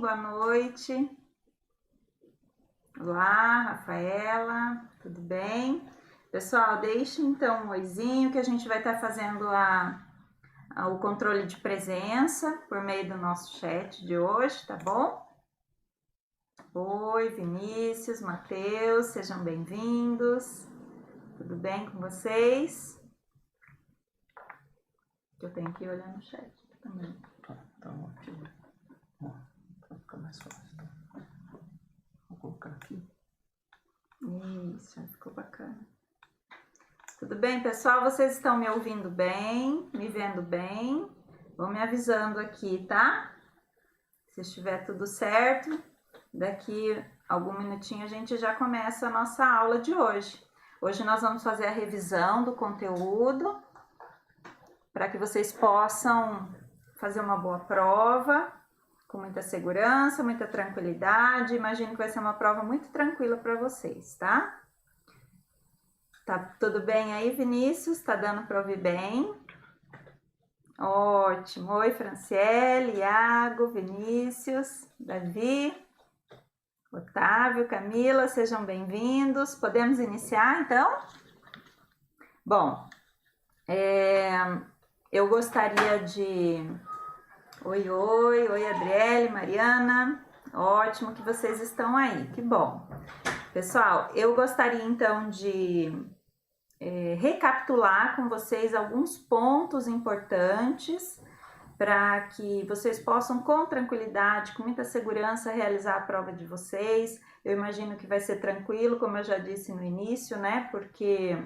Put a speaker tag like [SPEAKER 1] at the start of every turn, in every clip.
[SPEAKER 1] Boa noite. Olá, Rafaela, tudo bem? Pessoal, deixe então um oizinho que a gente vai estar fazendo o controle de presença por meio do nosso chat de hoje, tá bom? Oi, Vinícius, Matheus, sejam bem-vindos. Tudo bem com vocês? Eu tenho que olhar no chat também.
[SPEAKER 2] Tá ótimo. Vai ficar mais fácil. Vou colocar aqui.
[SPEAKER 1] Isso, ficou bacana. Tudo bem, pessoal? Vocês estão me ouvindo bem? Me vendo bem? Vão me avisando aqui, tá? Se estiver tudo certo, daqui algum minutinho a gente já começa a nossa aula de hoje. Hoje nós vamos fazer a revisão do conteúdo para que vocês possam fazer uma boa prova com muita segurança, muita tranquilidade. Imagino que vai ser uma prova muito tranquila para vocês, tá? Tá tudo bem aí, Vinícius? Tá dando para ouvir bem? Ótimo. Oi, Franciele, Iago, Vinícius, Davi, Otávio, Camila, sejam bem-vindos. Podemos iniciar, então? Bom, eu gostaria de... Oi, Adriele, Mariana. Ótimo que vocês estão aí, que bom. Pessoal, eu gostaria então de recapitular com vocês alguns pontos importantes para que vocês possam, com tranquilidade, com muita segurança, realizar a prova de vocês. Eu imagino que vai ser tranquilo, como eu já disse no início, né? Porque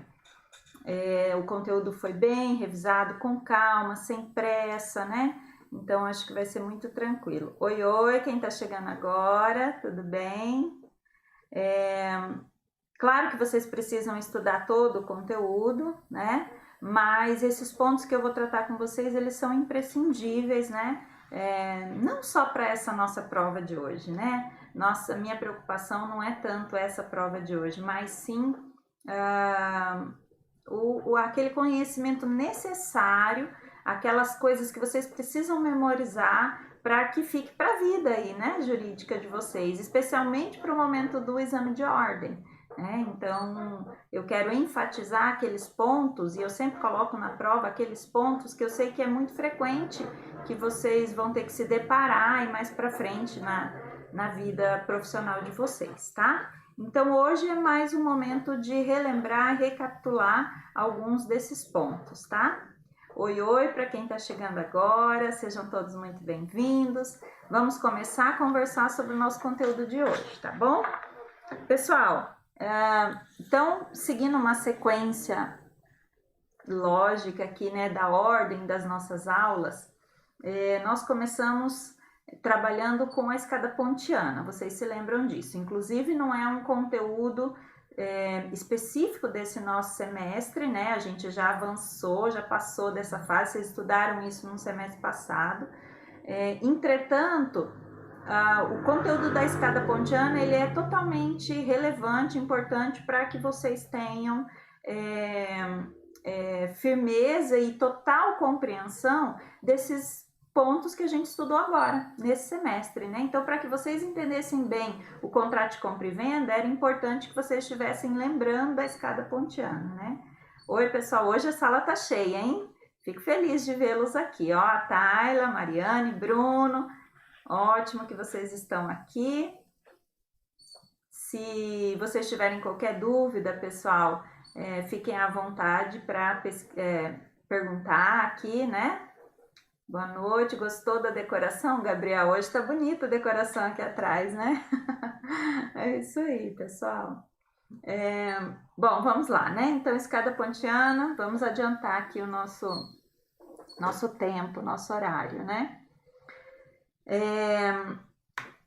[SPEAKER 1] o conteúdo foi bem revisado, com calma, sem pressa, né? Então, acho que vai ser muito tranquilo. Oi, quem tá chegando agora, tudo bem? Claro que vocês precisam estudar todo o conteúdo, né? Mas esses pontos que eu vou tratar com vocês, eles são imprescindíveis, né? Não só para essa nossa prova de hoje, né? Minha preocupação não é tanto essa prova de hoje, mas sim aquele conhecimento necessário, aquelas coisas que vocês precisam memorizar para que fique para a vida aí, né, jurídica de vocês, especialmente para o momento do exame de ordem. Então, eu quero enfatizar aqueles pontos, e eu sempre coloco na prova aqueles pontos que eu sei que é muito frequente, que vocês vão ter que se deparar aí mais para frente na vida profissional de vocês, tá? Então, hoje é mais um momento de relembrar e recapitular alguns desses pontos, tá? Oi, para quem está chegando agora, sejam todos muito bem-vindos. Vamos começar a conversar sobre o nosso conteúdo de hoje, tá bom? Pessoal, então, seguindo uma sequência lógica aqui, né, da ordem das nossas aulas, nós começamos trabalhando com a escada pontiana, vocês se lembram disso. Inclusive, não é um conteúdo específico desse nosso semestre, né? A gente já avançou, já passou dessa fase, vocês estudaram isso no semestre passado. Entretanto, o conteúdo da escada pontiana, ele é totalmente relevante, importante para que vocês tenham firmeza e total compreensão desses pontos que a gente estudou agora, nesse semestre, né? Então, para que vocês entendessem bem o contrato de compra e venda, era importante que vocês estivessem lembrando da escada pontiana, né? Oi, pessoal, hoje a sala tá cheia, hein? Fico feliz de vê-los aqui, ó, a Tayla, Mariane, Bruno, ótimo que vocês estão aqui. Se vocês tiverem qualquer dúvida, pessoal, fiquem à vontade para perguntar aqui, né? Boa noite, gostou da decoração, Gabriel? Hoje tá bonita a decoração aqui atrás, né? É isso aí, pessoal. Bom, vamos lá, né? Então, escada pontiana, vamos adiantar aqui o nosso tempo, nosso horário, né?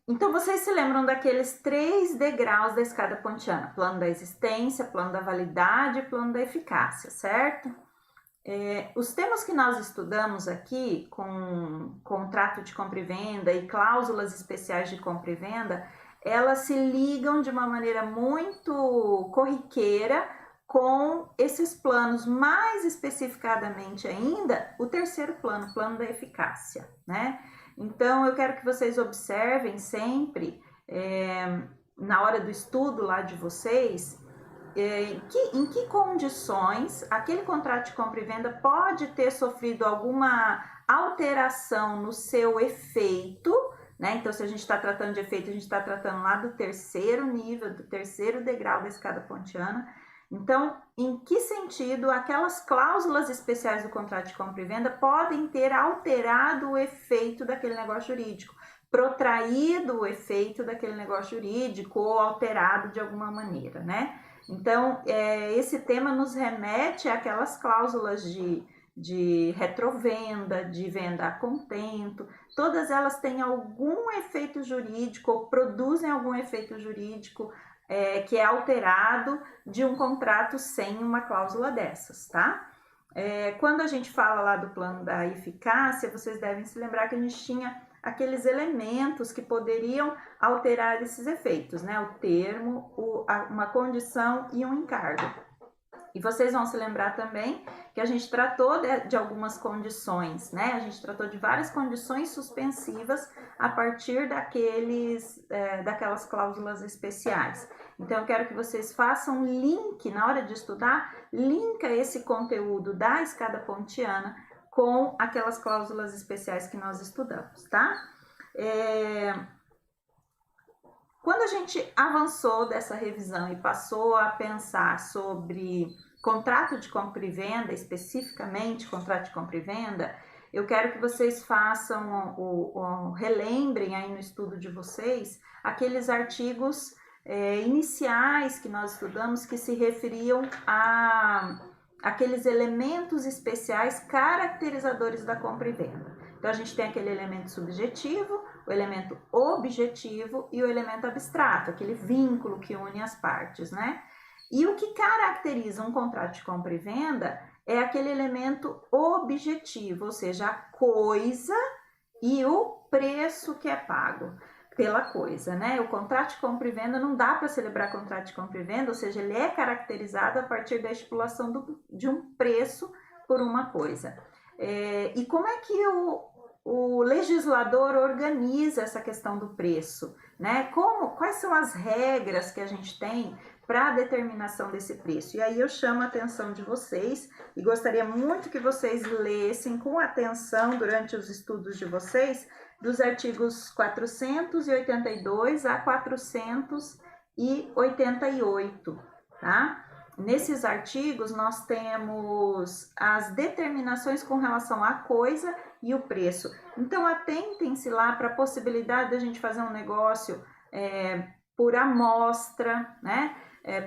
[SPEAKER 1] Então, vocês se lembram daqueles 3 degraus da escada pontiana? Plano da existência, plano da validade e plano da eficácia, certo? Os temas que nós estudamos aqui, com contrato de compra e venda e cláusulas especiais de compra e venda, elas se ligam de uma maneira muito corriqueira com esses planos, mais especificadamente ainda, o terceiro plano, plano da eficácia, né? Então, eu quero que vocês observem sempre, na hora do estudo lá de vocês, em que condições aquele contrato de compra e venda pode ter sofrido alguma alteração no seu efeito, né? Então, se a gente está tratando de efeito, a gente está tratando lá do terceiro nível, do terceiro degrau da escada pontiana. Então, em que sentido aquelas cláusulas especiais do contrato de compra e venda podem ter alterado o efeito daquele negócio jurídico, protraído o efeito daquele negócio jurídico ou alterado de alguma maneira, né? Então, esse tema nos remete àquelas cláusulas de retrovenda, de venda a contento, todas elas têm algum efeito jurídico ou produzem algum efeito jurídico que é alterado de um contrato sem uma cláusula dessas, tá? Quando a gente fala lá do plano da eficácia, vocês devem se lembrar que a gente tinha aqueles elementos que poderiam alterar esses efeitos, né? O termo, uma condição e um encargo. E vocês vão se lembrar também que a gente tratou de algumas condições, né? A gente tratou de várias condições suspensivas a partir daquelas cláusulas especiais. Então, eu quero que vocês façam link, na hora de estudar, linka esse conteúdo da escada pontiana com aquelas cláusulas especiais que nós estudamos, tá? Quando a gente avançou dessa revisão e passou a pensar sobre contrato de compra e venda, especificamente contrato de compra e venda, eu quero que vocês façam, relembrem aí no estudo de vocês, aqueles artigos iniciais que nós estudamos que se referiam a aqueles elementos especiais caracterizadores da compra e venda. Então, a gente tem aquele elemento subjetivo, o elemento objetivo e o elemento abstrato, aquele vínculo que une as partes, né? E o que caracteriza um contrato de compra e venda é aquele elemento objetivo, ou seja, a coisa e o preço que é pago pela coisa, né? O contrato de compra e venda não dá para celebrar contrato de compra e venda, ou seja, ele é caracterizado a partir da estipulação de um preço por uma coisa. E como é que o legislador organiza essa questão do preço, né? Quais são as regras que a gente tem para a determinação desse preço? E aí eu chamo a atenção de vocês e gostaria muito que vocês lessem com atenção durante os estudos de vocês dos artigos 482 a 488, tá? Nesses artigos nós temos as determinações com relação à coisa e o preço. Então atentem-se lá para a possibilidade de a gente fazer um negócio por amostra, né?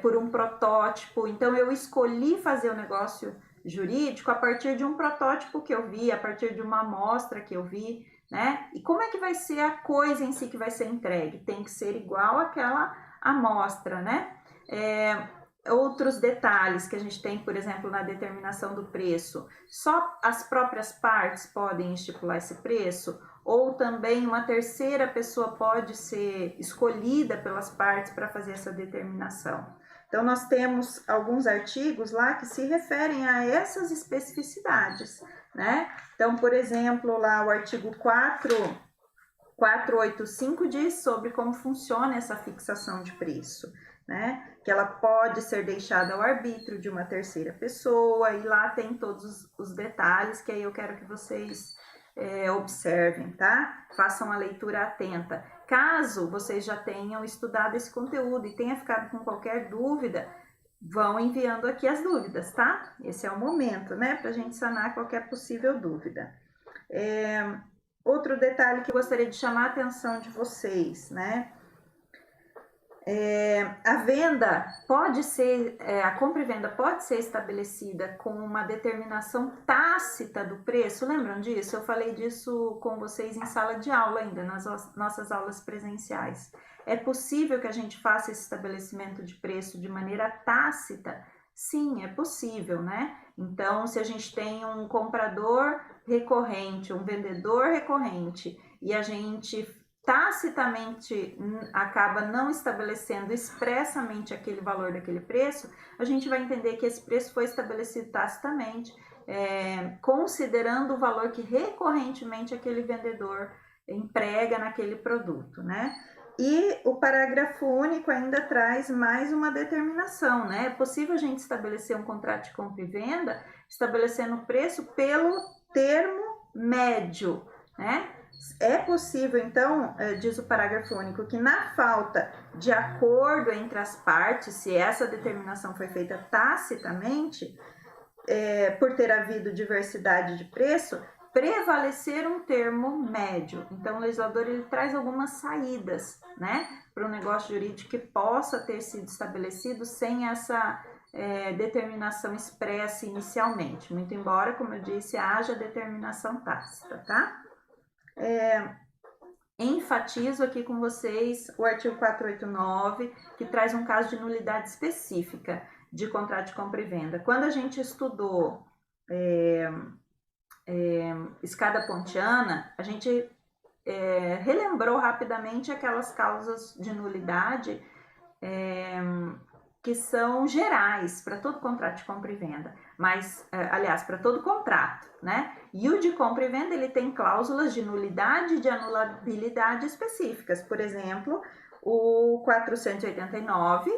[SPEAKER 1] Por um protótipo. Então eu escolhi fazer o negócio jurídico a partir de um protótipo que eu vi, a partir de uma amostra que eu vi, né? E como é que vai ser a coisa em si que vai ser entregue? Tem que ser igual àquela amostra, né? Outros detalhes que a gente tem, por exemplo, na determinação do preço, só as próprias partes podem estipular esse preço, ou também uma terceira pessoa pode ser escolhida pelas partes para fazer essa determinação. Então, nós temos alguns artigos lá que se referem a essas especificidades, né? Então, por exemplo, lá o artigo 485 diz sobre como funciona essa fixação de preço, né? Que ela pode ser deixada ao arbítrio de uma terceira pessoa, e lá tem todos os detalhes que aí eu quero que vocês observem, tá? Façam a leitura atenta. Caso vocês já tenham estudado esse conteúdo e tenha ficado com qualquer dúvida, vão enviando aqui as dúvidas, tá? Esse é o momento, né? Pra gente sanar qualquer possível dúvida. Outro detalhe que eu gostaria de chamar a atenção de vocês, né? A venda pode ser, a compra e venda pode ser estabelecida com uma determinação tácita do preço. Lembram disso? Eu falei disso com vocês em sala de aula ainda, nas nossas aulas presenciais. É possível que a gente faça esse estabelecimento de preço de maneira tácita? Sim, é possível, né? Então, se a gente tem um comprador recorrente, um vendedor recorrente, e a gente tacitamente acaba não estabelecendo expressamente aquele valor daquele preço, a gente vai entender que esse preço foi estabelecido tacitamente, considerando o valor que recorrentemente aquele vendedor emprega naquele produto, né? E o parágrafo único ainda traz mais uma determinação, né? É possível a gente estabelecer um contrato de compra e venda estabelecendo o preço pelo termo médio, né? É possível, então, diz o parágrafo único, que na falta de acordo entre as partes, se essa determinação foi feita tacitamente, por ter havido diversidade de preço, prevalecer um termo médio. Então, o legislador ele traz algumas saídas, né, para o negócio jurídico que possa ter sido estabelecido sem essa determinação expressa inicialmente, muito embora, como eu disse, haja determinação tácita, tá? Enfatizo aqui com vocês o artigo 489, que traz um caso de nulidade específica de contrato de compra e venda. Quando a gente estudou escada pontiana, a gente relembrou rapidamente aquelas causas de nulidade que são gerais para todo contrato de compra e venda, mas, aliás, para todo contrato, né? E o de compra e venda, ele tem cláusulas de nulidade e de anulabilidade específicas. Por exemplo, o 489,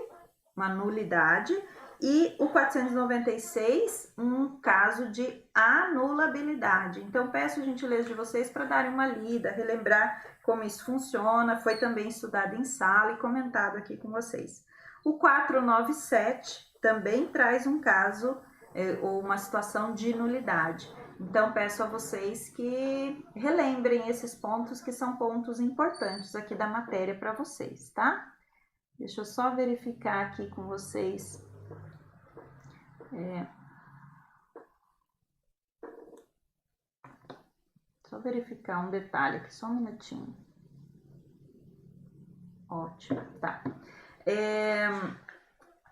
[SPEAKER 1] uma nulidade, e o 496, um caso de anulabilidade. Então, peço a gentileza de vocês para darem uma lida, relembrar como isso funciona, foi também estudado em sala e comentado aqui com vocês. O 497 também traz um caso ou uma situação de nulidade. Então, peço a vocês que relembrem esses pontos, que são pontos importantes aqui da matéria para vocês, tá? Deixa eu só verificar aqui com vocês. Só verificar um detalhe aqui, só um minutinho. Ótimo, tá.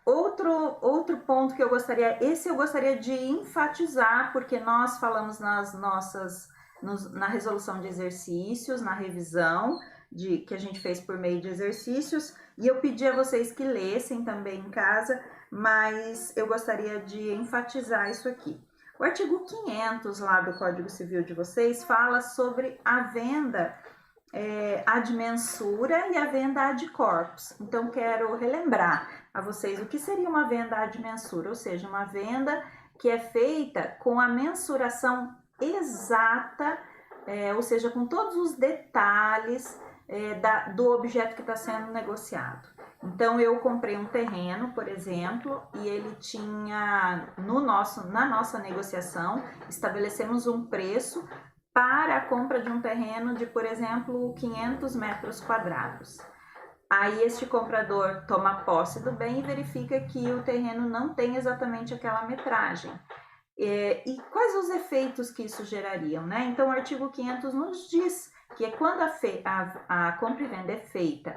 [SPEAKER 1] Outro ponto que eu gostaria de enfatizar, porque nós falamos na resolução de exercícios, na revisão que a gente fez por meio de exercícios, e eu pedi a vocês que lessem também em casa, mas eu gostaria de enfatizar isso aqui. O artigo 500 lá do Código Civil de vocês fala sobre a venda ad mensura e a venda ad corpus. Então, quero relembrar a vocês o que seria uma venda ad mensura, ou seja, uma venda que é feita com a mensuração exata, ou seja, com todos os detalhes do objeto que está sendo negociado. Então, eu comprei um terreno, por exemplo, e ele tinha, na nossa negociação, estabelecemos um preço para a compra de um terreno de, por exemplo, 500 metros quadrados. Aí este comprador toma posse do bem e verifica que o terreno não tem exatamente aquela metragem. E quais os efeitos que isso gerariam, né? Então, o artigo 500 nos diz que quando a compra e venda é feita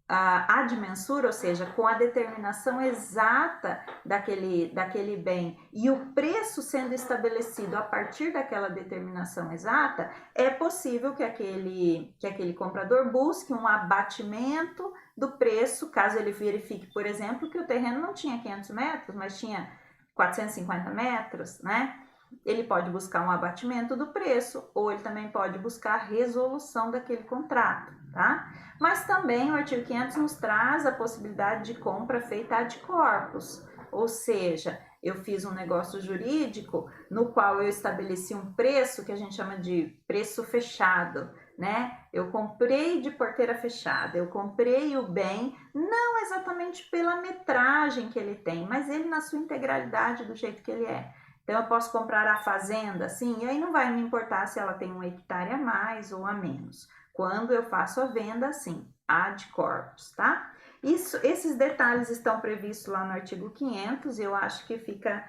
[SPEAKER 1] ad mensura, ou seja, com a determinação exata daquele bem e o preço sendo estabelecido a partir daquela determinação exata, é possível que aquele comprador busque um abatimento do preço, caso ele verifique, por exemplo, que o terreno não tinha 500 metros, mas tinha 450 metros, né? Ele pode buscar um abatimento do preço, ou ele também pode buscar a resolução daquele contrato, tá? Mas também o artigo 500 nos traz a possibilidade de compra feita ad corpus, ou seja, eu fiz um negócio jurídico no qual eu estabeleci um preço que a gente chama de preço fechado, né? Eu comprei de porteira fechada, eu comprei o bem, não exatamente pela metragem que ele tem, mas ele na sua integralidade do jeito que ele é. Então, eu posso comprar a fazenda, assim, e aí não vai me importar se ela tem 1 hectare a mais ou a menos. Quando eu faço a venda, assim, ad corpus, tá? Esses detalhes estão previstos lá no artigo 500, e eu acho que fica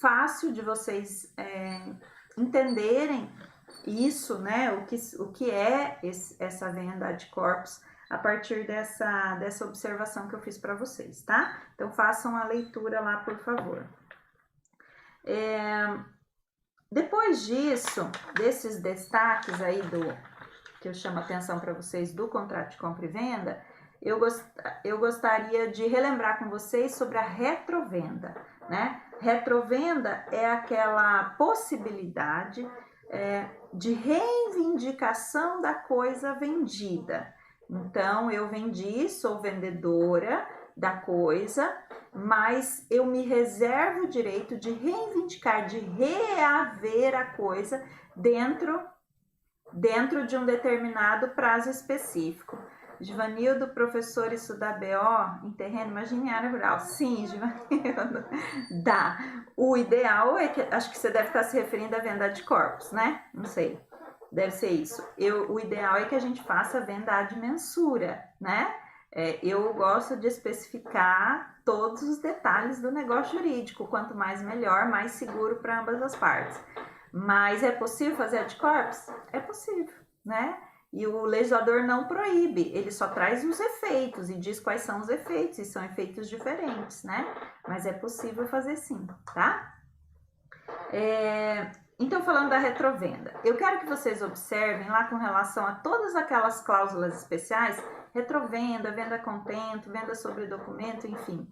[SPEAKER 1] fácil de vocês entenderem isso, né? O que é essa venda ad corpus a partir dessa observação que eu fiz para vocês, tá? Então, façam a leitura lá, por favor. Depois disso, desses destaques aí que eu chamo a atenção para vocês do contrato de compra e venda, eu gostaria de relembrar com vocês sobre a retrovenda, né? Retrovenda é aquela possibilidade de reivindicação da coisa vendida. Então, eu vendi, sou vendedora da coisa, mas eu me reservo o direito de reivindicar, de reaver a coisa dentro de um determinado prazo específico. Givanildo, professor, isso dá BO em terreno, imagine área rural. Sim, Givanildo, dá. O ideal é que, acho que você deve estar se referindo à venda de corpos, né? Não sei, deve ser isso. O ideal é que a gente faça a venda ad mensura, né? Eu gosto de especificar todos os detalhes do negócio jurídico, quanto mais melhor, mais seguro para ambas as partes. Mas é possível fazer ad corpus? É possível, né? E o legislador não proíbe, ele só traz os efeitos e diz quais são os efeitos, e são efeitos diferentes, né? Mas é possível fazer sim, tá? Então, falando da retrovenda, eu quero que vocês observem lá com relação a todas aquelas cláusulas especiais, retrovenda, venda a contento, venda sobre documento, enfim.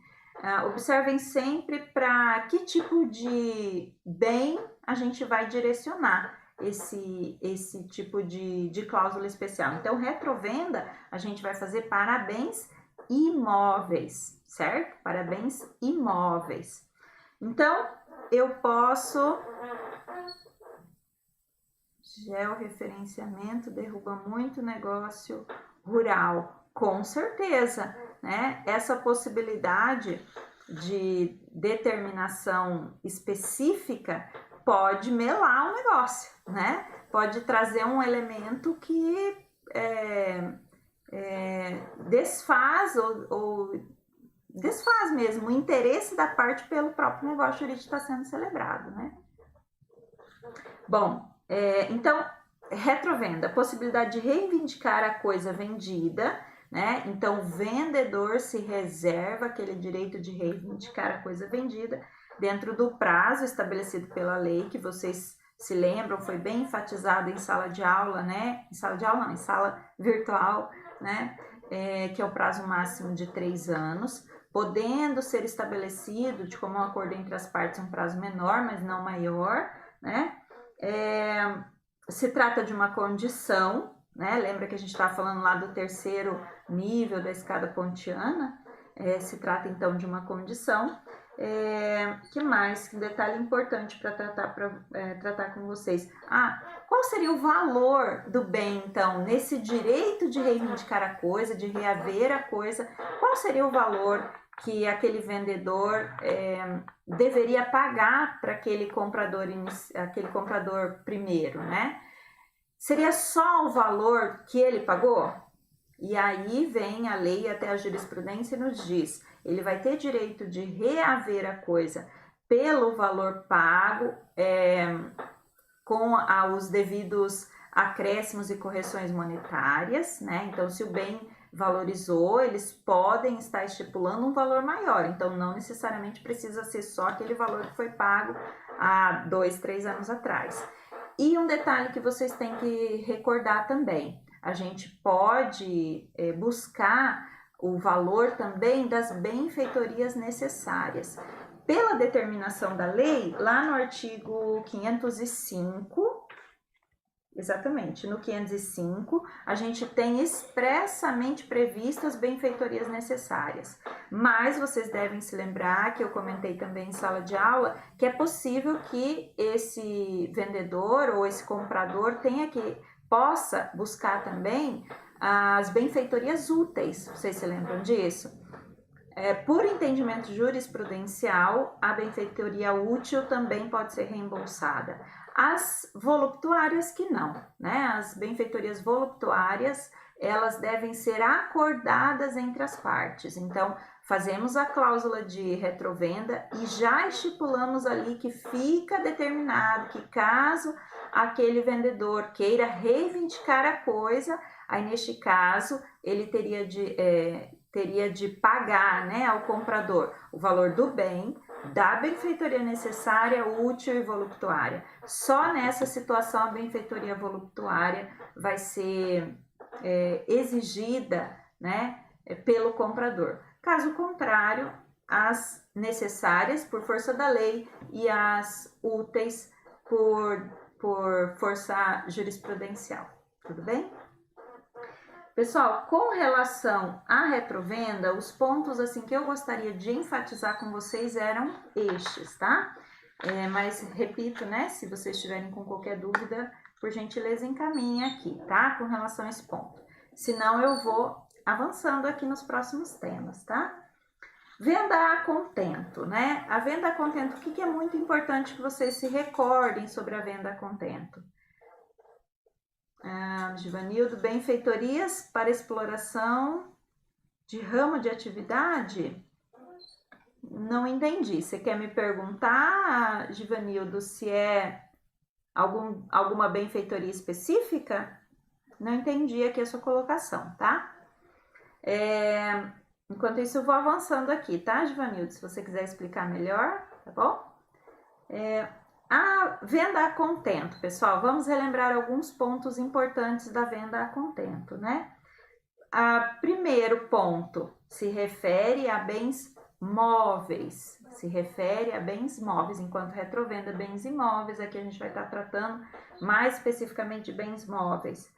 [SPEAKER 1] Observem sempre para que tipo de bem a gente vai direcionar esse tipo de cláusula especial. Então, retrovenda, a gente vai fazer para bens imóveis, certo? Para bens imóveis. Então, eu posso... Georreferenciamento derruba muito negócio rural, com certeza, né? Essa possibilidade de determinação específica pode melar o negócio, né? Pode trazer um elemento que desfaz ou desfaz mesmo o interesse da parte pelo próprio negócio jurídico que está sendo celebrado, né? Bom, então, retrovenda, possibilidade de reivindicar a coisa vendida, né? Então, o vendedor se reserva aquele direito de reivindicar a coisa vendida dentro do prazo estabelecido pela lei, que vocês se lembram, foi bem enfatizado em sala de aula, né? Em sala de aula não, em sala virtual, né? Que é o prazo máximo de 3 anos, podendo ser estabelecido de comum acordo entre as partes um prazo menor, mas não maior, né? Se trata de uma condição, né? Lembra que a gente estava falando lá do terceiro nível da escada pontiana? Se trata então de uma condição. Que mais? Que detalhe importante para tratar com vocês. Qual seria o valor do bem, então, nesse direito de reivindicar a coisa, de reaver a coisa? Qual seria o valor que aquele vendedor deveria pagar para aquele comprador primeiro, né? Seria só o valor que ele pagou? E aí vem a lei até a jurisprudência e nos diz, ele vai ter direito de reaver a coisa pelo valor pago, com os devidos acréscimos e correções monetárias, né? Então, se o bem valorizou, eles podem estar estipulando um valor maior, então não necessariamente precisa ser só aquele valor que foi pago há 2, 3 anos atrás. E um detalhe que vocês têm que recordar também, a gente pode buscar o valor também das benfeitorias necessárias. Pela determinação da lei, lá no artigo 505, exatamente, no 505, a gente tem expressamente previstas benfeitorias necessárias. Mas vocês devem se lembrar, que eu comentei também em sala de aula, que é possível que esse vendedor ou esse comprador possa buscar também as benfeitorias úteis. Vocês se lembram disso? Por entendimento jurisprudencial, a benfeitoria útil também pode ser reembolsada. As voluptuárias que não, né? As benfeitorias voluptuárias, elas devem ser acordadas entre as partes. Então, fazemos a cláusula de retrovenda e já estipulamos ali que fica determinado que caso aquele vendedor queira reivindicar a coisa, aí neste caso ele teria de pagar, né, ao comprador o valor do bem, da benfeitoria necessária, útil e voluptuária. Só nessa situação a benfeitoria voluptuária vai ser exigida, né, pelo comprador. Caso contrário, as necessárias por força da lei e as úteis por por força jurisprudencial, tudo bem? Pessoal, com relação à retrovenda, os pontos assim que eu gostaria de enfatizar com vocês eram estes, tá? Mas repito, né? Se vocês estiverem com qualquer dúvida, por gentileza encaminhe aqui, tá? Com relação a esse ponto. Senão eu vou avançando aqui nos próximos temas, tá? Venda a contento, né? A venda a contento, o que é muito importante que vocês se recordem sobre a venda a contento? Givanildo, benfeitorias para exploração de ramo de atividade? Não entendi. Você quer me perguntar, Givanildo, se é alguma benfeitoria específica? Não entendi aqui a sua colocação, tá? Enquanto isso, eu vou avançando aqui, tá, Givanildo? Se você quiser explicar melhor, tá bom? A venda a contento, pessoal, vamos relembrar alguns pontos importantes da venda a contento, né? Primeiro ponto se refere a bens móveis, enquanto retrovenda bens imóveis, aqui a gente vai estar tratando mais especificamente de bens móveis.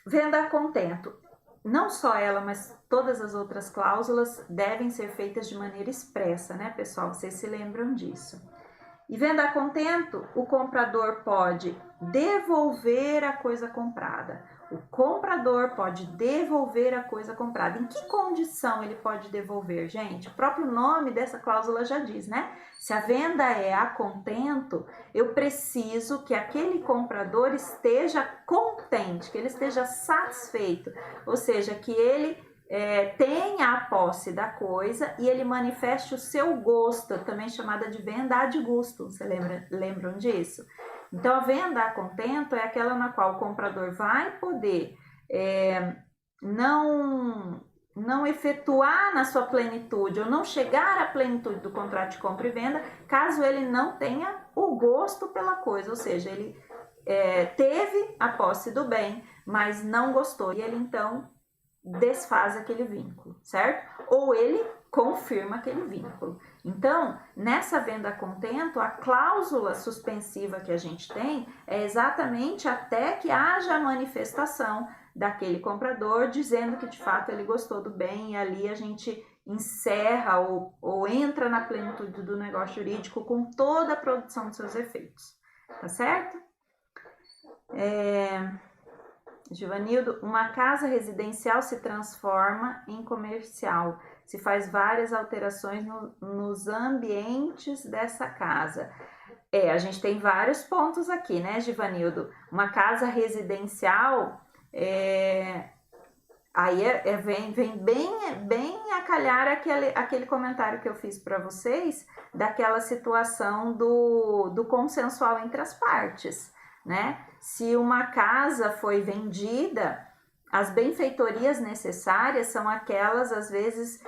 [SPEAKER 1] Venda a contento, não só ela, mas todas as outras cláusulas devem ser feitas de maneira expressa, né, pessoal? Vocês se lembram disso. E venda a contento, o comprador pode devolver a coisa comprada. O comprador pode devolver a coisa comprada. Em que condição ele pode devolver, gente? O próprio nome dessa cláusula já diz, né? Se a venda é a contento, eu preciso que aquele comprador esteja contente, que ele esteja satisfeito. Ou seja, que ele tenha a posse da coisa e ele manifeste o seu gosto, também chamada de venda a de gosto. Vocês lembram disso? Então, a venda a contento é aquela na qual o comprador vai poder não efetuar na sua plenitude ou não chegar à plenitude do contrato de compra e venda, caso ele não tenha o gosto pela coisa, ou seja, ele teve a posse do bem, mas não gostou, e ele então desfaz aquele vínculo, certo? Ou ele confirma aquele vínculo. Então, nessa venda a contento, a cláusula suspensiva que a gente tem é exatamente até que haja a manifestação daquele comprador dizendo que de fato ele gostou do bem, e ali a gente encerra ou entra na plenitude do negócio jurídico com toda a produção de seus efeitos, tá certo? Givanildo, uma casa residencial se transforma em comercial, se faz várias alterações nos ambientes dessa casa. A gente tem vários pontos aqui, né, Givanildo? Uma casa residencial, vem bem a calhar aquele comentário que eu fiz para vocês, daquela situação do consensual entre as partes, né? Se uma casa foi vendida, as benfeitorias necessárias são aquelas, às vezes,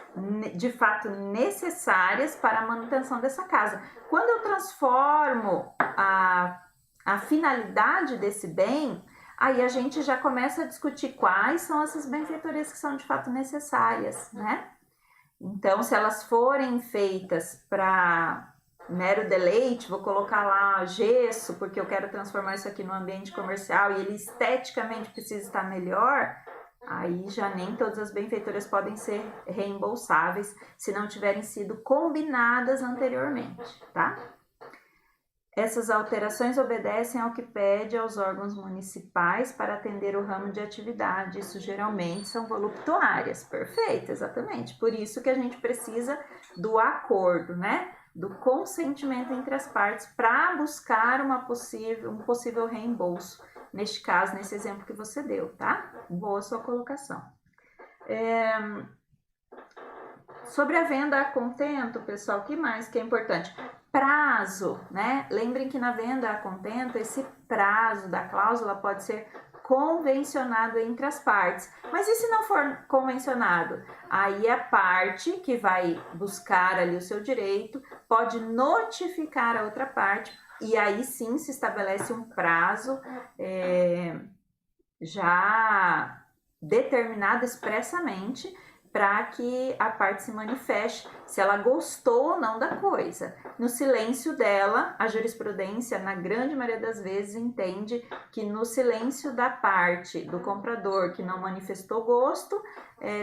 [SPEAKER 1] de fato necessárias para a manutenção dessa casa. Quando eu transformo a finalidade desse bem, aí a gente já começa a discutir quais são essas benfeitorias que são de fato necessárias, né? Então, se elas forem feitas para mero deleite, vou colocar lá gesso, porque eu quero transformar isso aqui no ambiente comercial e ele esteticamente precisa estar melhor, aí já nem todas as benfeitorias podem ser reembolsáveis se não tiverem sido combinadas anteriormente, tá? Essas alterações obedecem ao que pede aos órgãos municipais para atender o ramo de atividade. Isso geralmente são voluptuárias. Perfeito, exatamente. Por isso que a gente precisa do acordo, né? Do consentimento entre as partes para buscar um possível reembolso. Neste caso, nesse exemplo que você deu, tá? Boa sua colocação. Sobre a venda a contento, pessoal, o que mais que é importante? Prazo, né? Lembrem que na venda a contento, esse prazo da cláusula pode ser convencionado entre as partes. Mas e se não for convencionado? Aí a parte que vai buscar ali o seu direito pode notificar a outra parte e aí sim se estabelece um prazo já determinado expressamente para que a parte se manifeste, se ela gostou ou não da coisa. No silêncio dela, a jurisprudência, na grande maioria das vezes, entende que no silêncio da parte do comprador que não manifestou gosto,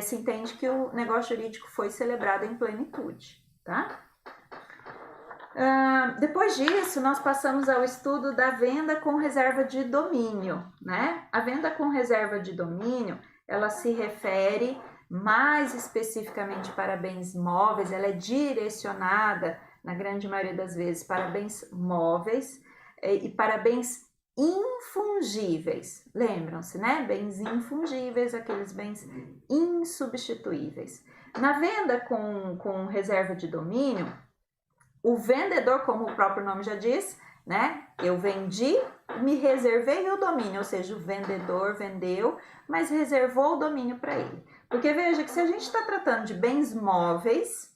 [SPEAKER 1] se entende que o negócio jurídico foi celebrado em plenitude, tá? Depois disso, nós passamos ao estudo da venda com reserva de domínio, né? A venda com reserva de domínio, ela se refere mais especificamente para bens móveis, ela é direcionada, na grande maioria das vezes, para bens móveis e para bens infungíveis. Lembram-se, né? Bens infungíveis, aqueles bens insubstituíveis. Na venda com reserva de domínio, o vendedor, como o próprio nome já diz, né? Eu vendi, me reservei o domínio, ou seja, o vendedor vendeu, mas reservou o domínio para ele. Porque veja que se a gente está tratando de bens móveis,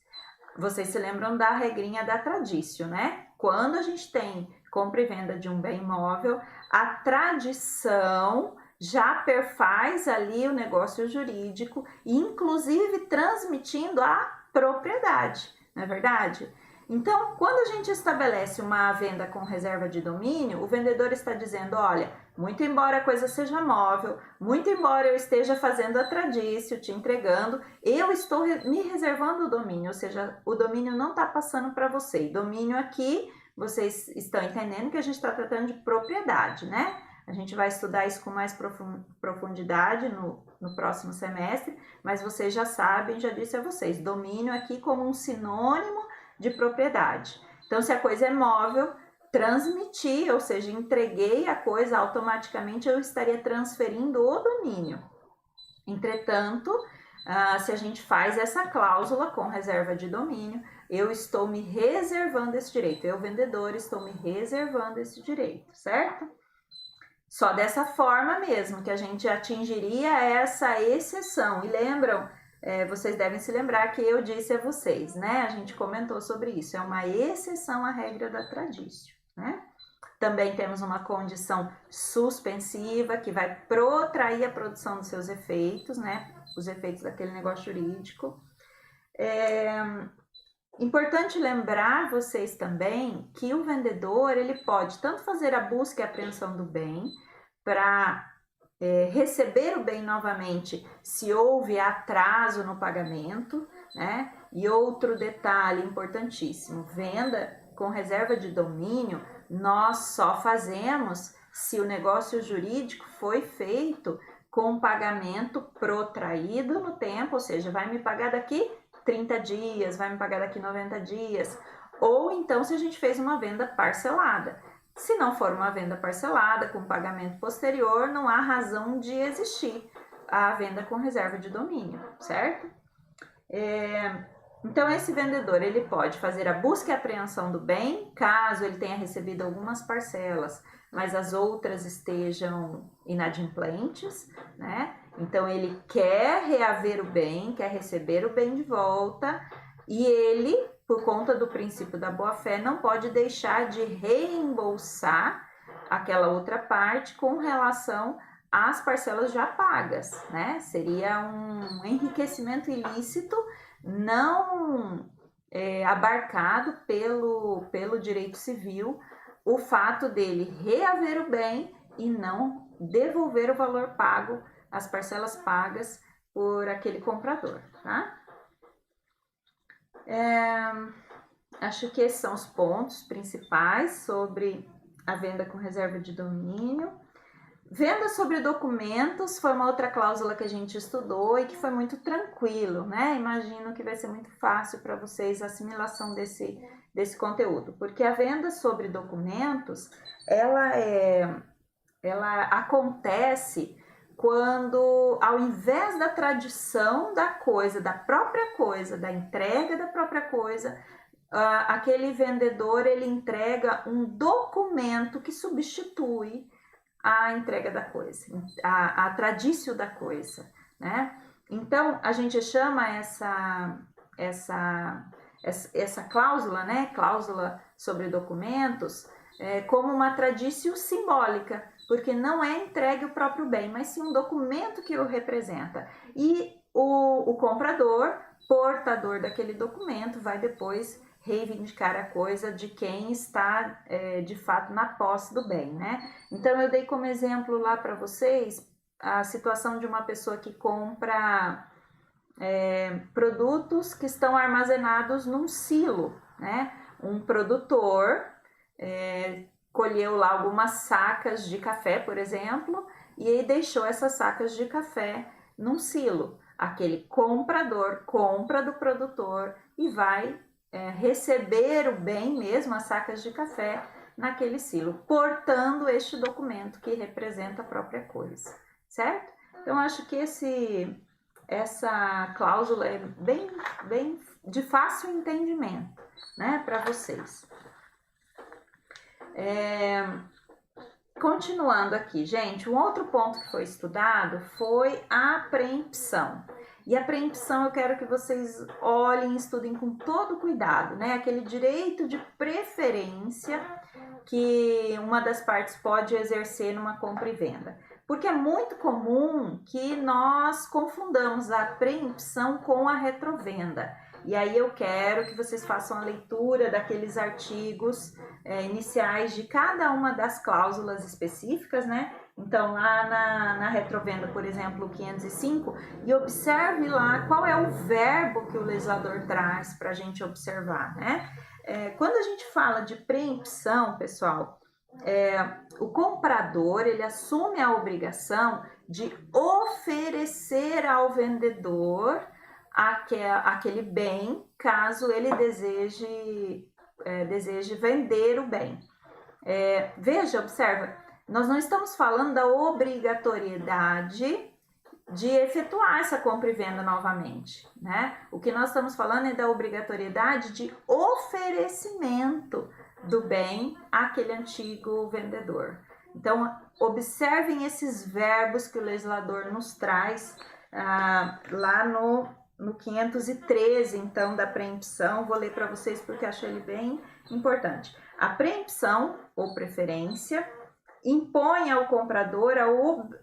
[SPEAKER 1] vocês se lembram da regrinha da tradição, né? Quando a gente tem compra e venda de um bem móvel, a tradição já perfaz ali o negócio jurídico, inclusive transmitindo a propriedade, não é verdade? Então, quando a gente estabelece uma venda com reserva de domínio, o vendedor está dizendo, olha, muito embora a coisa seja móvel, muito embora eu esteja fazendo a tradição, te entregando, eu estou me reservando o domínio, ou seja, o domínio não está passando para você. E domínio aqui, vocês estão entendendo que a gente está tratando de propriedade, né? A gente vai estudar isso com mais profundidade no próximo semestre, mas vocês já sabem, já disse a vocês, domínio aqui como um sinônimo de propriedade. Então, se a coisa é móvel, transmitir, ou seja, entreguei a coisa, automaticamente eu estaria transferindo o domínio. Entretanto, se a gente faz essa cláusula com reserva de domínio, eu estou me reservando esse direito. Eu, vendedor, estou me reservando esse direito, certo? Só dessa forma mesmo que a gente atingiria essa exceção. E lembram? Vocês devem se lembrar que eu disse a vocês, né? A gente comentou sobre isso. É uma exceção à regra da tradição, né? Também temos uma condição suspensiva que vai protrair a produção dos seus efeitos, né? Os efeitos daquele negócio jurídico. Importante lembrar vocês também que o vendedor, ele pode tanto fazer a busca e apreensão do bem para receber o bem novamente se houve atraso no pagamento, né? E outro detalhe importantíssimo, venda com reserva de domínio, nós só fazemos se o negócio jurídico foi feito com pagamento protraído no tempo, ou seja, vai me pagar daqui 30 dias, vai me pagar daqui 90 dias, ou então se a gente fez uma venda parcelada. Se não for uma venda parcelada, com pagamento posterior, não há razão de existir a venda com reserva de domínio, certo? Então, esse vendedor, ele pode fazer a busca e apreensão do bem, caso ele tenha recebido algumas parcelas, mas as outras estejam inadimplentes, né? Então, ele quer reaver o bem, quer receber o bem de volta, e ele, por conta do princípio da boa-fé, não pode deixar de reembolsar aquela outra parte com relação às parcelas já pagas, né? Seria um enriquecimento ilícito não abarcado pelo direito civil, o fato dele reaver o bem e não devolver o valor pago, as parcelas pagas por aquele comprador, tá? Acho que esses são os pontos principais sobre a venda com reserva de domínio. Venda sobre documentos foi uma outra cláusula que a gente estudou e que foi muito tranquilo, né? Imagino que vai ser muito fácil para vocês a assimilação desse conteúdo, porque a venda sobre documentos, ela acontece quando, ao invés da tradição da coisa, da própria coisa, da entrega da própria coisa, aquele vendedor, ele entrega um documento que substitui a entrega da coisa, a tradição da coisa, né? Então, a gente chama essa cláusula, né? Cláusula sobre documentos, como uma tradição simbólica, porque não é entregue o próprio bem, mas sim um documento que o representa. E o comprador, portador daquele documento, vai depois reivindicar a coisa de quem está de fato na posse do bem, né? Então eu dei como exemplo lá para vocês a situação de uma pessoa que compra produtos que estão armazenados num silo, né? Um produtor colheu lá algumas sacas de café, por exemplo, e aí deixou essas sacas de café num silo. Aquele comprador compra do produtor e vai receber o bem mesmo, as sacas de café, naquele silo, portando este documento que representa a própria coisa, certo? Então, acho que essa cláusula é bem de fácil entendimento, né, para vocês. Continuando aqui, gente, um outro ponto que foi estudado foi a preempção. E a preempção eu quero que vocês olhem e estudem com todo cuidado, né? Aquele direito de preferência que uma das partes pode exercer numa compra e venda. Porque é muito comum que nós confundamos a preempção com a retrovenda. E aí eu quero que vocês façam a leitura daqueles artigos iniciais de cada uma das cláusulas específicas, né? Então, lá na retrovenda, por exemplo, 505, e observe lá qual é o verbo que o legislador traz para a gente observar, né? Quando a gente fala de preempção, pessoal, o comprador, ele assume a obrigação de oferecer ao vendedor aquele bem, caso ele deseje vender o bem. Veja, observa, nós não estamos falando da obrigatoriedade de efetuar essa compra e venda novamente, né? O que nós estamos falando é da obrigatoriedade de oferecimento do bem àquele antigo vendedor. Então, observem esses verbos que o legislador nos traz lá no 513, então, da preempção. Vou ler para vocês porque acho ele bem importante. A preempção, ou preferência, impõe ao comprador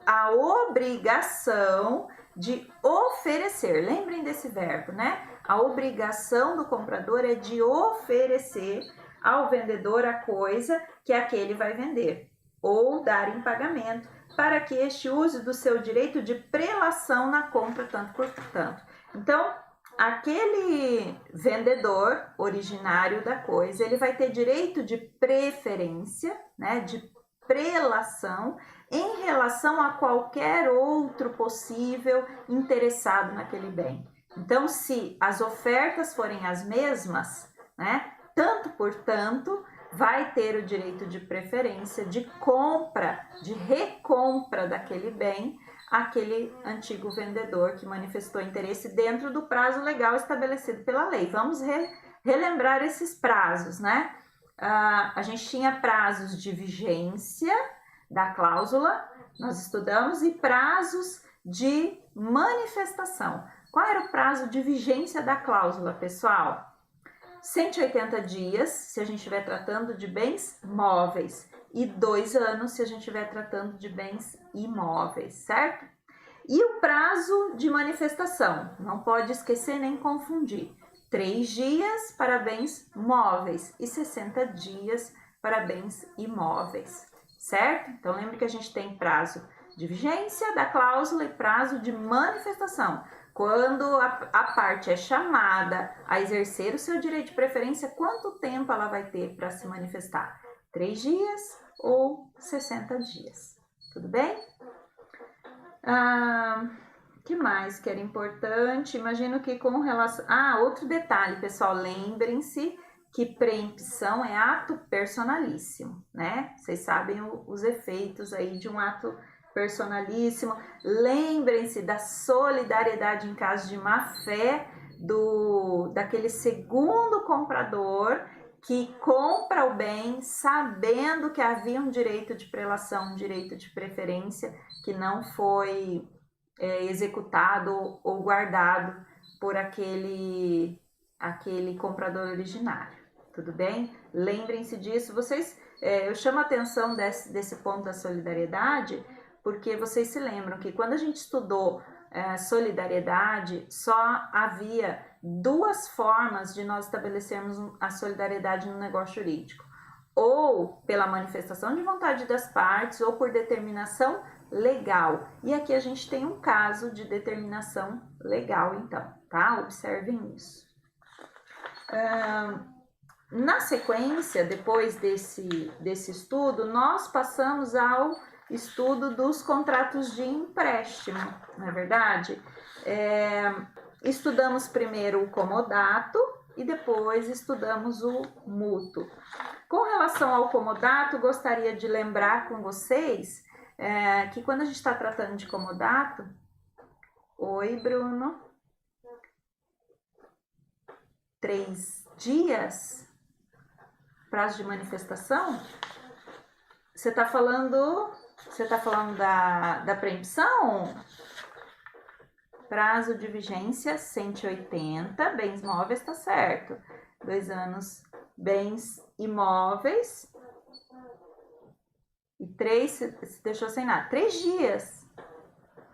[SPEAKER 1] a obrigação de oferecer. Lembrem desse verbo, né? A obrigação do comprador é de oferecer ao vendedor a coisa que aquele vai vender, ou dar em pagamento, para que este use do seu direito de prelação na compra, tanto por tanto. Então, aquele vendedor originário da coisa, ele vai ter direito de preferência, né, de prelação, em relação a qualquer outro possível interessado naquele bem. Então, se as ofertas forem as mesmas, né, tanto por tanto, vai ter o direito de preferência de compra, de recompra daquele bem, aquele antigo vendedor que manifestou interesse dentro do prazo legal estabelecido pela lei. Vamos relembrar esses prazos, né? A gente tinha prazos de vigência da cláusula, nós estudamos, e prazos de manifestação. Qual era o prazo de vigência da cláusula, pessoal? 180 dias, se a gente estiver tratando de bens móveis, e 2 anos, se a gente estiver tratando de bens imóveis, certo? E o prazo de manifestação, não pode esquecer nem confundir. 3 dias para bens móveis e 60 dias para bens imóveis, certo? Então, lembre que a gente tem prazo de vigência da cláusula e prazo de manifestação. Quando a parte é chamada a exercer o seu direito de preferência, quanto tempo ela vai ter para se manifestar? 3 dias ou 60 dias, tudo bem? Que mais que era importante? Imagino que com relação... outro detalhe, pessoal, lembrem-se que preempção é ato personalíssimo, né? Vocês sabem os efeitos aí de um ato personalíssimo. Lembrem-se da solidariedade em caso de má-fé daquele segundo comprador que compra o bem sabendo que havia um direito de prelação, um direito de preferência que não foi executado ou guardado por aquele comprador originário. Tudo bem? Lembrem-se disso. Vocês, eu chamo a atenção desse ponto da solidariedade, porque vocês se lembram que quando a gente estudou solidariedade, só havia duas formas de nós estabelecermos a solidariedade no negócio jurídico. Ou pela manifestação de vontade das partes, ou por determinação legal. E aqui a gente tem um caso de determinação legal, então, tá? Observem isso. Na sequência, depois desse estudo, nós passamos ao estudo dos contratos de empréstimo, não é verdade? Estudamos primeiro o comodato e depois estudamos o mútuo. Com relação ao comodato, gostaria de lembrar com vocês que quando a gente está tratando de comodato... Oi, Bruno. 3 dias? Prazo de manifestação? Você está falando da preempção? Prazo de vigência 180, bens móveis, tá certo. 2 anos, bens imóveis. E 3, se deixou sem nada. 3 dias.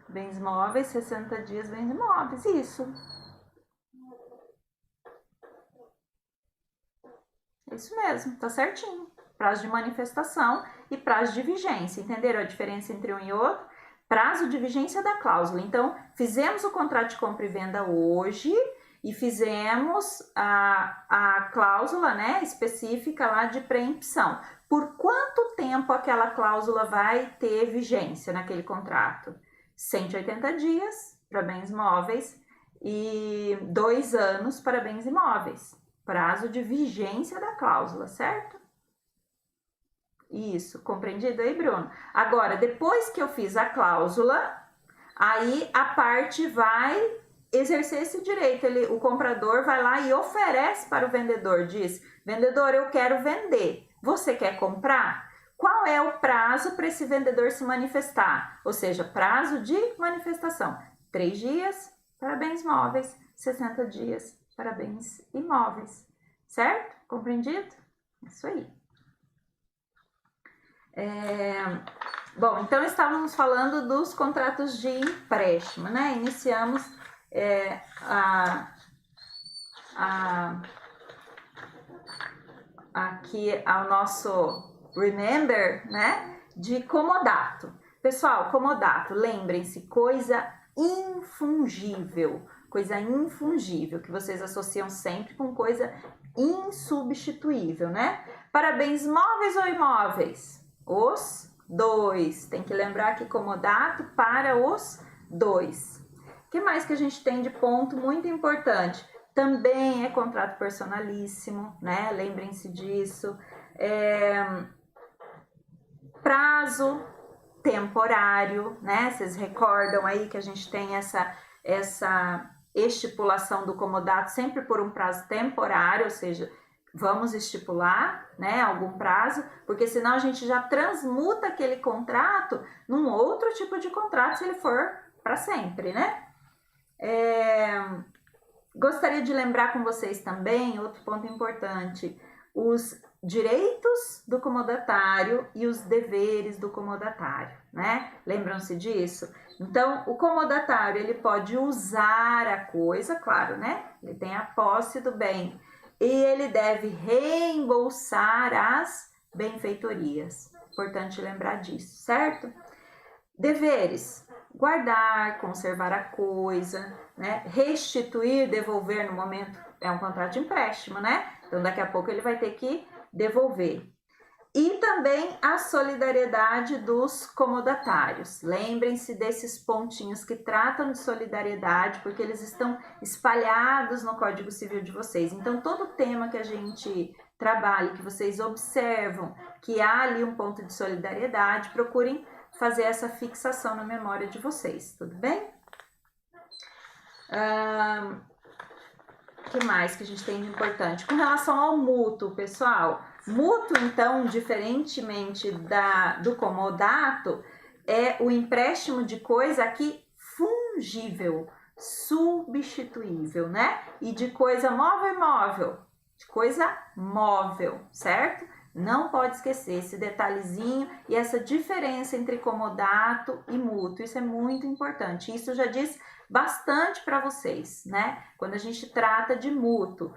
[SPEAKER 1] Bens móveis, 60 dias, bens imóveis. Isso. Isso mesmo, tá certinho. Prazo de manifestação e prazo de vigência. Entenderam a diferença entre um e outro? Prazo de vigência da cláusula. Então, fizemos o contrato de compra e venda hoje e fizemos a cláusula, né, específica lá de preempção. Por quanto tempo aquela cláusula vai ter vigência naquele contrato? 180 dias para bens móveis e 2 anos para bens imóveis. Prazo de vigência da cláusula, certo? Isso, compreendido aí, Bruno? Agora, depois que eu fiz a cláusula, aí a parte vai exercer esse direito. O comprador vai lá e oferece para o vendedor, diz: vendedor, eu quero vender, você quer comprar? Qual é o prazo para esse vendedor se manifestar? Ou seja, prazo de manifestação: 3 dias para bens móveis, 60 dias para bens imóveis, certo? Compreendido? Isso aí. Bom, então estávamos falando dos contratos de empréstimo, né? Iniciamos aqui ao nosso remember, né? De comodato. Pessoal, comodato, lembrem-se, coisa infungível, que vocês associam sempre com coisa insubstituível, né? Para bens móveis ou imóveis? Os 2. Tem que lembrar que comodato para os 2. O que mais que a gente tem de ponto muito importante? Também é contrato personalíssimo, né? Lembrem-se disso. Prazo temporário, né? Vocês recordam aí que a gente tem essa estipulação do comodato sempre por um prazo temporário, ou seja, vamos estipular, né, algum prazo, porque senão a gente já transmuta aquele contrato num outro tipo de contrato se ele for para sempre, né? Gostaria de lembrar com vocês também, outro ponto importante, os direitos do comodatário e os deveres do comodatário, né? Lembram-se disso? Então, o comodatário, ele pode usar a coisa, claro, né? Ele tem a posse do bem, e ele deve reembolsar as benfeitorias. Importante lembrar disso, certo? Deveres: guardar, conservar a coisa, né? Restituir, devolver no momento, é um contrato de empréstimo, né? Então, daqui a pouco ele vai ter que devolver. E também a solidariedade dos comodatários. Lembrem-se desses pontinhos que tratam de solidariedade, porque eles estão espalhados no Código Civil de vocês. Então, todo tema que a gente trabalha, que vocês observam que há ali um ponto de solidariedade, procurem fazer essa fixação na memória de vocês, tudo bem? O que mais que a gente tem de importante? Com relação ao mútuo, pessoal, mútuo, então, diferentemente do comodato, é o empréstimo de coisa aqui fungível, substituível, né? E de coisa móvel, de coisa móvel, certo? Não pode esquecer esse detalhezinho e essa diferença entre comodato e mútuo. Isso é muito importante. Isso já diz bastante para vocês, né? Quando a gente trata de mútuo,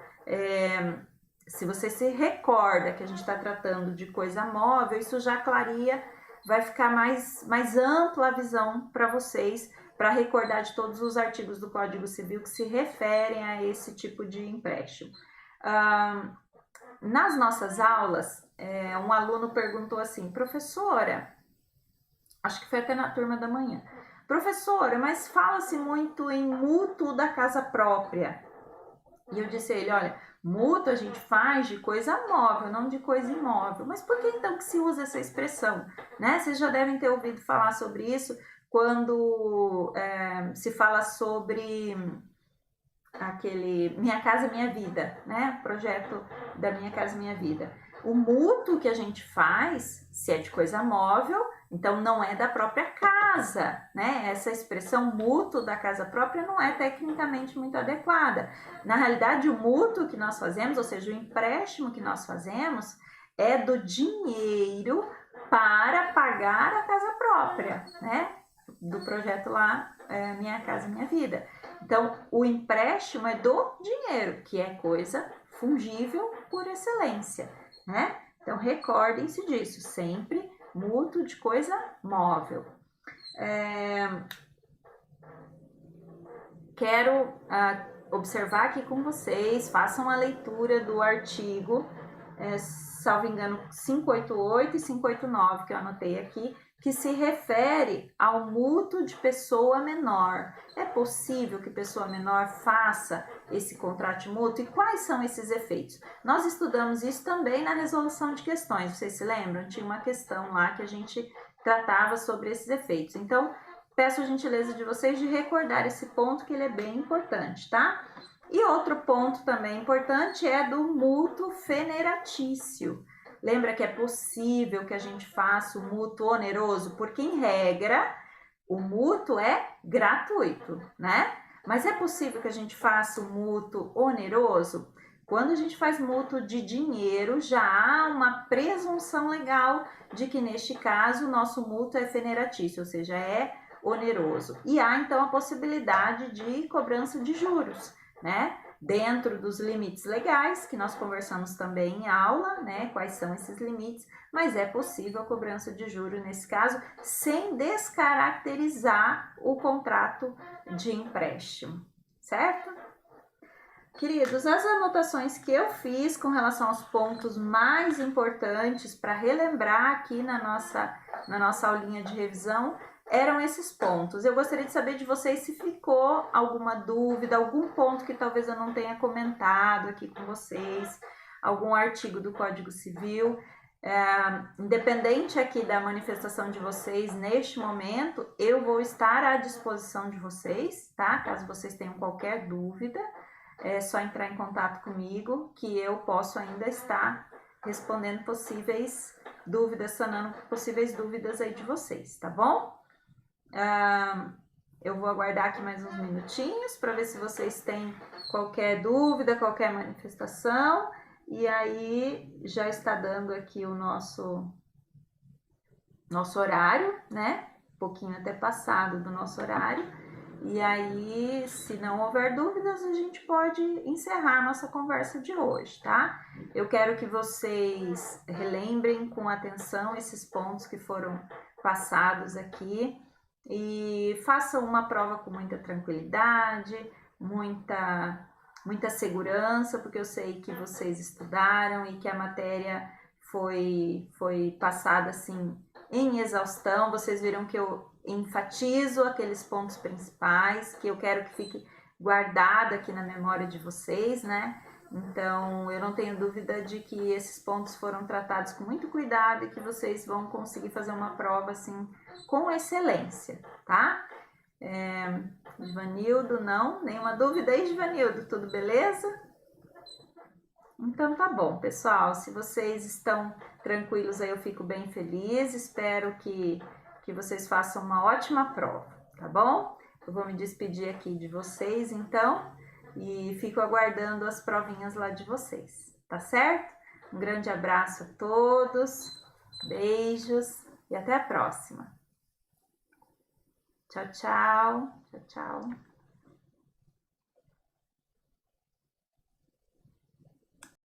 [SPEAKER 1] se você se recorda que a gente está tratando de coisa móvel, isso já clareia, vai ficar mais ampla a visão para vocês, para recordar de todos os artigos do Código Civil que se referem a esse tipo de empréstimo. Nas nossas aulas, um aluno perguntou assim, professora, acho que foi até na turma da manhã, professora, mas fala-se muito em mútuo da casa própria. E eu disse a ele, olha, mútuo a gente faz de coisa móvel, não de coisa imóvel. Mas por que então que se usa essa expressão? Né? Vocês já devem ter ouvido falar sobre isso quando se fala sobre aquele Minha Casa Minha Vida, né? Projeto da Minha Casa Minha Vida. O mútuo que a gente faz, se é de coisa móvel, então não é da própria casa, né? Essa expressão mútuo da casa própria não é tecnicamente muito adequada. Na realidade, o mútuo que nós fazemos, ou seja, o empréstimo que nós fazemos, é do dinheiro para pagar a casa própria, né? Do projeto lá, Minha Casa Minha Vida. Então, o empréstimo é do dinheiro, que é coisa fungível por excelência, né? Então, recordem-se disso, sempre mútuo de coisa móvel. Quero observar aqui com vocês, façam a leitura do artigo, salvo engano, 588 e 589, que eu anotei aqui, que se refere ao mútuo de pessoa menor. É possível que pessoa menor faça esse contrato mútuo? E quais são esses efeitos? Nós estudamos isso também na resolução de questões. Vocês se lembram? Tinha uma questão lá que a gente tratava sobre esses efeitos. Então, peço a gentileza de vocês de recordar esse ponto, que ele é bem importante, tá? E outro ponto também importante é do mútuo feneratício. Lembra que é possível que a gente faça o mútuo oneroso? Porque, em regra, o mútuo é gratuito, né? Mas é possível que a gente faça o mútuo oneroso? Quando a gente faz mútuo de dinheiro, já há uma presunção legal de que, neste caso, o nosso mútuo é feneratício, ou seja, é oneroso. E há, então, a possibilidade de cobrança de juros, né? Dentro dos limites legais, que nós conversamos também em aula, né? Quais são esses limites, mas é possível a cobrança de juros nesse caso, sem descaracterizar o contrato de empréstimo, certo? Queridos, as anotações que eu fiz com relação aos pontos mais importantes para relembrar aqui na nossa aulinha de revisão eram esses pontos. Eu gostaria de saber de vocês se ficou alguma dúvida, algum ponto que talvez eu não tenha comentado aqui com vocês, algum artigo do Código Civil. Independente aqui da manifestação de vocês neste momento, eu vou estar à disposição de vocês, tá? Caso vocês tenham qualquer dúvida, é só entrar em contato comigo, que eu posso ainda estar respondendo possíveis dúvidas, sanando possíveis dúvidas aí de vocês, tá bom? Eu vou aguardar aqui mais uns minutinhos para ver se vocês têm qualquer dúvida, qualquer manifestação. E aí já está dando aqui o nosso horário, né? Um pouquinho até passado do nosso horário. E aí, se não houver dúvidas, a gente pode encerrar a nossa conversa de hoje, tá? Eu quero que vocês relembrem com atenção esses pontos que foram passados aqui e façam uma prova com muita tranquilidade, muita segurança, porque eu sei que vocês estudaram e que a matéria foi passada assim em exaustão. Vocês viram que eu enfatizo aqueles pontos principais, que eu quero que fique guardado aqui na memória de vocês, né? Então, eu não tenho dúvida de que esses pontos foram tratados com muito cuidado e que vocês vão conseguir fazer uma prova assim com excelência, tá? Ivanildo, não? Nenhuma dúvida aí, Ivanildo? Tudo beleza? Então tá bom, pessoal. Se vocês estão tranquilos aí, eu fico bem feliz. Espero que vocês façam uma ótima prova, tá bom? Eu vou me despedir aqui de vocês, então, e fico aguardando as provinhas lá de vocês, tá certo? Um grande abraço a todos, beijos e até a próxima. Tchau, tchau. Tchau, tchau.